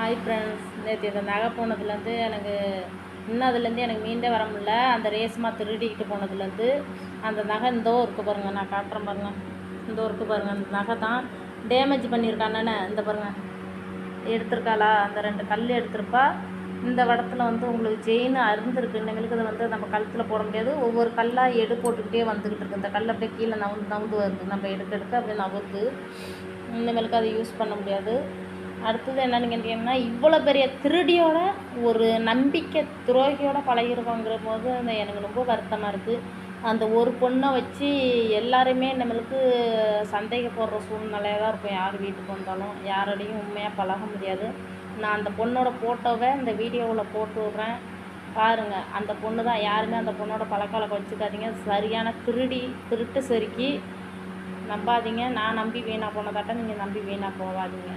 Hi friends, நேற்று இந்த நகை போனதுலேருந்து எனக்கு இன்னும் அதுலேருந்து எனக்கு மீண்டே வர முடியல. அந்த ரேஸ்மா திருடிக்கிட்டு போனதுலேருந்து அந்த நகை இந்தோ இருக்குது பாருங்கள், நான் காட்டுறேன் பாருங்கள். இந்தோ இருக்குது பாருங்கள், அந்த நகை தான் டேமேஜ் பண்ணியிருக்கானே. இந்த பாருங்கள் எடுத்திருக்காளா, அந்த 2 கல் எடுத்திருப்பா. இந்த இடத்துல உங்களுக்கு செயின் அறுந்துருக்கு. இனிமேலுக்கு இதை நம்ம கழுத்தில் போட முடியாது. ஒவ்வொரு கல்லாக போட்டுக்கிட்டே வந்துக்கிட்டு இருக்குது. இந்த கல் அப்படியே கீழே நவுந்து வருது. நம்ம எடுக்க அப்படியே நவுந்து. இனிமேலுக்கு அதை யூஸ் பண்ண முடியாது. அடுத்தது என்னென்னு கேட்டிங்கன்னா, இவ்வளோ பெரிய திருடியோட ஒரு நம்பிக்கை துரோகியோட பழகிருக்கோங்கிற போது எனக்கு ரொம்ப வருத்தமாக இருக்குது. அந்த ஒரு பொண்ணை வச்சு எல்லாருமே நம்மளுக்கு சந்தேகப்படுற சூழ்நிலையாக தான் இருக்கும். யார் வீட்டுக்கு வந்தாலும் யாரோடையும் உண்மையாக பழக முடியாது. நான் அந்த பொண்ணோட ஃபோட்டோவை இந்த வீடியோவில் போட்டு விட்றேன் பாருங்கள். அந்த பொண்ணு தான். யாருமே அந்த பொண்ணோட பழக்கவழக்கம் வச்சுக்காதீங்க. சரியான திருட்டு செருக்கி நம்பாதீங்க. நான் நம்பி வீணாக போனதாட்டம் நீங்கள் நம்பி வீணாக போகாதீங்க.